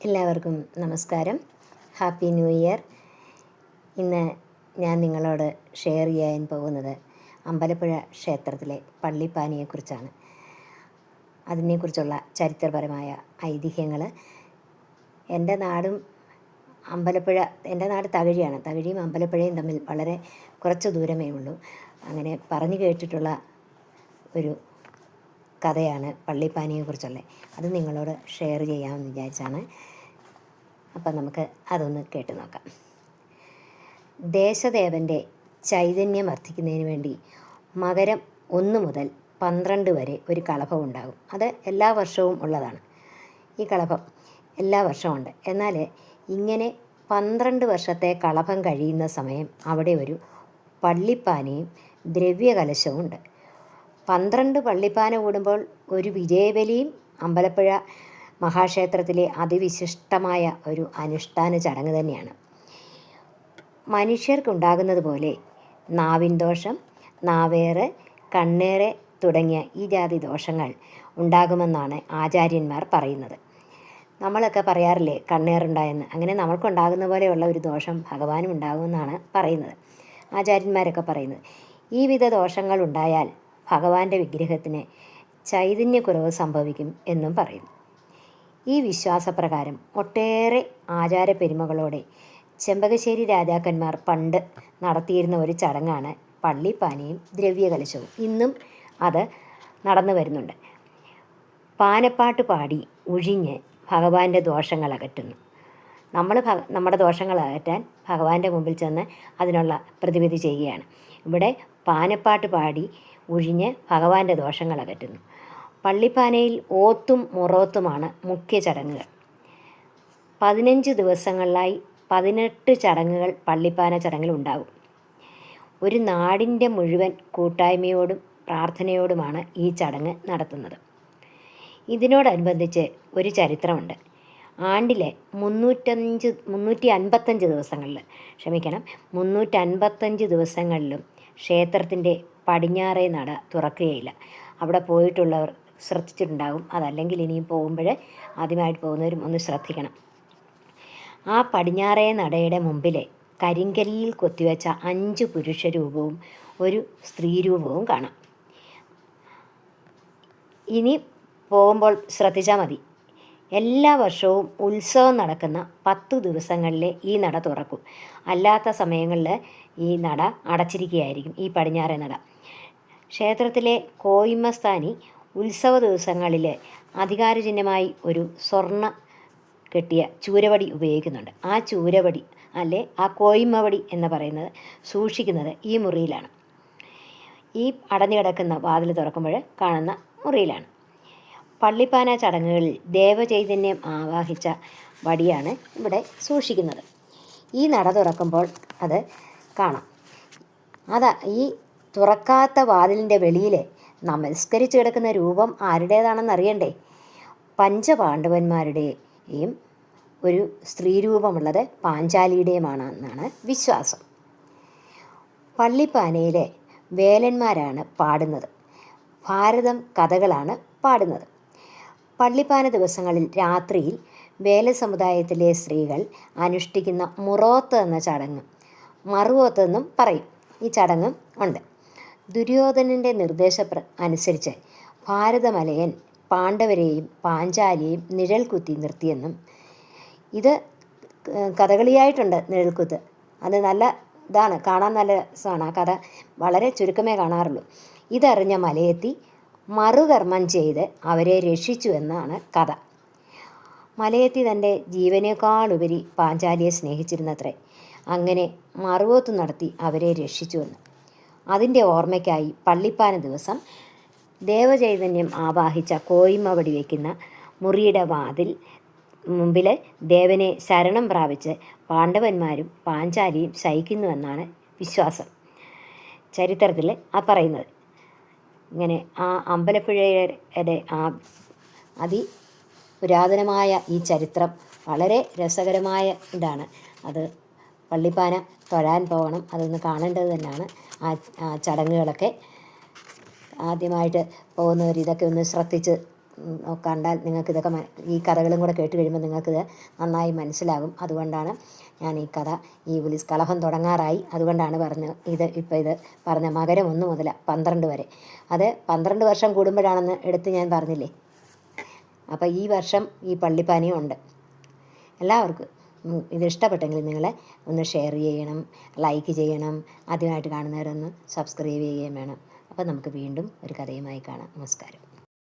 എല്ലാവർക്കും നമസ്കാരം. Happy new year. ഇന്ന് ഞാൻ നിങ്ങളോട് ഷെയർ ചെയ്യാൻ പോകുന്നത് അമ്പലപ്പുഴ ക്ഷേത്രത്തിലെ പള്ളിപ്പാനിയെക്കുറിച്ചാണ്. അതിനെക്കുറിച്ചുള്ള ചരിത്രപരമായ ഐതിഹ്യങ്ങൾ. എൻ്റെ നാടും അമ്പലപ്പുഴ, എൻ്റെ നാട് തകഴിയാണ്. തകഴിയും അമ്പലപ്പുഴയും തമ്മിൽ വളരെ കുറച്ച് ദൂരമേ ഉള്ളൂ. അങ്ങനെ പറഞ്ഞു കേട്ടിട്ടുള്ള ഒരു കഥയാണ് പള്ളിപ്പാനിയെക്കുറിച്ചുള്ളത്. അത് നിങ്ങളോട് ഷെയർ ചെയ്യാമെന്ന് വിചാരിച്ചാണ്. അപ്പം നമുക്ക് അതൊന്ന് കേട്ട് നോക്കാം. ദേശദേവൻ്റെ ചൈതന്യം വർദ്ധിക്കുന്നതിന് വേണ്ടി മകരം 1 മുതൽ 12 വരെ ഒരു കളഭം ഉണ്ടാകും. അത് എല്ലാ വർഷവും ഉള്ളതാണ്. ഈ കളഭം എല്ലാ വർഷവും ഉണ്ട്. എന്നാൽ ഇങ്ങനെ 12 വർഷത്തെ കളഭം കഴിയുന്ന സമയം അവിടെ ഒരു പള്ളിപ്പാനയും ദ്രവ്യകലശവും ഉണ്ട്. 12 പള്ളിപ്പാന കൂടുമ്പോൾ ഒരു വിജയബലിയും അമ്പലപ്പുഴ മഹാക്ഷേത്രത്തിലെ അതിവിശിഷ്ടമായ ഒരു അനുഷ്ഠാന ചടങ്ങ് തന്നെയാണ്. മനുഷ്യർക്കുണ്ടാകുന്നത് പോലെ നാവിൻ ദോഷം, നാവേറ്, കണ്ണേറ് തുടങ്ങിയ ഈ ജാതി ദോഷങ്ങൾ ഉണ്ടാകുമെന്നാണ് ആചാര്യന്മാർ പറയുന്നത്. നമ്മളൊക്കെ പറയാറില്ലേ കണ്ണേറുണ്ടായെന്ന്. അങ്ങനെ നമ്മൾക്കുണ്ടാകുന്ന പോലെയുള്ള ഒരു ദോഷം ഭഗവാനും ഉണ്ടാകുമെന്നാണ് പറയുന്നത്, ആചാര്യന്മാരൊക്കെ പറയുന്നത്. ഈ വിധ ദോഷങ്ങൾ ഉണ്ടായാൽ ഭഗവാന്റെ വിഗ്രഹത്തിന് ചൈതന്യക്കുറവ് സംഭവിക്കും എന്നും പറയുന്നു. ഈ വിശ്വാസപ്രകാരം ഒട്ടേറെ ആചാരപ്പെരുമകളോടെ ചെമ്പകശ്ശേരി രാജാക്കന്മാർ പണ്ട് നടത്തിയിരുന്ന ഒരു ചടങ്ങാണ് പള്ളിപ്പാനയും ദ്രവ്യകലശവും. ഇന്നും അത് നടന്നു വരുന്നുണ്ട്. പാനപ്പാട്ട് പാടി ഉഴിഞ്ഞ് ഭഗവാന്റെ ദോഷങ്ങൾ അകറ്റുന്നു. നമ്മൾ നമ്മുടെ ദോഷങ്ങൾ അകറ്റാൻ ഭഗവാന്റെ മുമ്പിൽ ചെന്ന് അതിനുള്ള പ്രതിവിധി ചെയ്യുകയാണ്. ഇവിടെ പാനപ്പാട്ട് പാടി ഉഴിഞ്ഞ് ഭഗവാന്റെ ദോഷങ്ങൾ അകറ്റുന്നു. പള്ളിപ്പാനയിൽ ഓത്തും മുറോത്തുമാണ് മുഖ്യ ചടങ്ങുകൾ. 15 ദിവസങ്ങളിലായി 18 ചടങ്ങുകൾ പള്ളിപ്പാന ചടങ്ങിൽ ഉണ്ടാകും. ഒരു നാടിൻ്റെ മുഴുവൻ കൂട്ടായ്മയോടും പ്രാർത്ഥനയോടുമാണ് ഈ ചടങ്ങ് നടത്തുന്നത്. ഇതിനോടനുബന്ധിച്ച് ഒരു ചരിത്രമുണ്ട്. ആണ്ടിലെ 355 ദിവസങ്ങളിൽ 355 ദിവസങ്ങളിലും ക്ഷേത്രത്തിൻ്റെ പടിഞ്ഞാറേ നട തുറക്കുകയില്ല. അവിടെ പോയിട്ടുള്ളവർ ശ്രദ്ധിച്ചിട്ടുണ്ടാകും. അതല്ലെങ്കിൽ ഇനിയും പോകുമ്പോൾ ആദ്യമായിട്ട് പോകുന്നവരും ഒന്ന് ശ്രദ്ധിക്കണം. ആ പടിഞ്ഞാറേ നടയുടെ മുമ്പിലെ കരിങ്കല്ലിൽ കൊത്തിവെച്ച 5 പുരുഷരൂപവും ഒരു സ്ത്രീരൂപവും കാണാം. ഇനി പോകുമ്പോൾ ശ്രദ്ധിച്ചാൽ മതി. എല്ലാ വർഷവും ഉത്സവം നടക്കുന്ന 10 ദിവസങ്ങളിലെ ഈ നട തുറക്കും. അല്ലാത്ത സമയങ്ങളിൽ ഈ നട അടച്ചിരിക്കുകയായിരിക്കും, ഈ പടിഞ്ഞാറേ നട. ക്ഷേത്രത്തിലെ കോയിമസ്ഥാനി ഉത്സവ ദിവസങ്ങളിൽ അധികാരചിഹ്നമായി ഒരു സ്വർണ്ണ കെട്ടിയ ചൂരവടി ഉപയോഗിക്കുന്നുണ്ട്. ആ ചൂരവടി ആ കോയിമവടി എന്ന് പറയുന്നത് സൂക്ഷിക്കുന്നത് ഈ മുറിയിലാണ്. ഈ അടഞ്ഞു കിടക്കുന്ന വാതിൽ തുറക്കുമ്പോൾ കാണുന്ന മുറിയിലാണ്. പള്ളിപ്പാന ചടങ്ങുകളിൽ ദേവചൈതന്യം ആവാഹിച്ച വടിയാണ് ഇവിടെ സൂക്ഷിക്കുന്നത്. ഈ നട തുറക്കുമ്പോൾ അത് കാണാം. ഈ തുറക്കാത്ത വാതിലിൻ്റെ വെളിയിൽ നമസ്കരിച്ച് കിടക്കുന്ന രൂപം ആരുടേതാണെന്ന് അറിയണ്ടേ? പഞ്ചപാണ്ഡവന്മാരുടെയും ഒരു സ്ത്രീരൂപമുള്ളത് പാഞ്ചാലിയുടെയുമാണെന്നാണ് വിശ്വാസം. പള്ളിപ്പാനയിലെ വേലന്മാരാണ് പാടുന്നത്. ഭാരതം കഥകളാണ് പാടുന്നത്. പള്ളിപ്പാന ദിവസങ്ങളിൽ രാത്രിയിൽ വേല സമുദായത്തിലെ സ്ത്രീകൾ അനുഷ്ഠിക്കുന്ന മുറോത്ത് എന്ന ചടങ്ങ് മറുവോത്ത് എന്നും പറയും. ഈ ചടങ്ങും ഉണ്ട്. ദുര്യോധനൻ്റെ അനുസരിച്ച് ഭാരതമലയൻ പാണ്ഡവരെയും പാഞ്ചാലിയെയും നിഴൽ കുത്തി നിർത്തിയെന്നും, ഇത് കഥകളിയായിട്ടുണ്ട് നിഴൽക്കുത്ത്. അത് നല്ല ഇതാണ്, കാണാൻ നല്ല രസമാണ്. ആ കഥ വളരെ ചുരുക്കമേ കാണാറുള്ളൂ. ഇതറിഞ്ഞ മലയെത്തി മറുകർമ്മം ചെയ്ത് അവരെ രക്ഷിച്ചു എന്നാണ് കഥ. മലയെത്തി തൻ്റെ ജീവനേക്കാളുപരി പാഞ്ചാലിയെ സ്നേഹിച്ചിരുന്നത്രേ. അങ്ങനെ മറുവോത്ത് നടത്തി അവരെ രക്ഷിച്ചുവെന്ന്. അതിൻ്റെ ഓർമ്മയ്ക്കായി പള്ളിപ്പാന ദിവസം ദേവചൈതന്യം ആവാഹിച്ച കോയിമവടി വയ്ക്കുന്ന മുറിയുടെ വാതിൽ മുമ്പിൽ ദേവനെ ശരണം പ്രാപിച്ച് പാണ്ഡവന്മാരും പാഞ്ചാലിയും ശയിക്കുന്നുവെന്നാണ് വിശ്വാസം. ചരിത്രത്തിൽ പറയുന്നത്. ഇങ്ങനെ ആ അമ്പലപ്പുഴയുടെ അതിപുരാതനമായ ഈ ചരിത്രം വളരെ രസകരമായ ഇതാണ്. അത് പള്ളിപ്പാന തൊഴാൻ പോകണം, അതൊന്ന് കാണേണ്ടത് തന്നെയാണ്. ആ ചടങ്ങുകളൊക്കെ ആദ്യമായിട്ട് പോകുന്നവർ ഇതൊക്കെ ഒന്ന് ശ്രദ്ധിച്ച് കണ്ടാൽ നിങ്ങൾക്കിതൊക്കെ ഈ കഥകളും കൂടെ കേട്ട് കഴിയുമ്പോൾ നിങ്ങൾക്കിത് നന്നായി മനസ്സിലാകും. അതുകൊണ്ടാണ് ഞാൻ ഈ കഥ, ഈ ഉലിസ് കളഭം തുടങ്ങാറായി, അതുകൊണ്ടാണ് ഇത് പറഞ്ഞ മകരം 1 മുതൽ 12 വരെ. അത് 12 വർഷം കൂടുമ്പോഴാണെന്ന് എടുത്ത് ഞാൻ പറഞ്ഞില്ലേ. അപ്പോൾ ഈ വർഷം ഈ പള്ളിപ്പാനിയും ഉണ്ട്. എല്ലാവർക്കും ഇത് ഇഷ്ടപ്പെട്ടെങ്കിൽ നിങ്ങൾ ഒന്ന് ഷെയർ ചെയ്യണം, ലൈക്ക് ചെയ്യണം. ആദ്യമായിട്ട് കാണുന്നവരൊന്ന് സബ്സ്ക്രൈബ് ചെയ്യുകയും വേണം. അപ്പോൾ നമുക്ക് വീണ്ടും ഒരു കഥയുമായി കാണാം. നമസ്കാരം.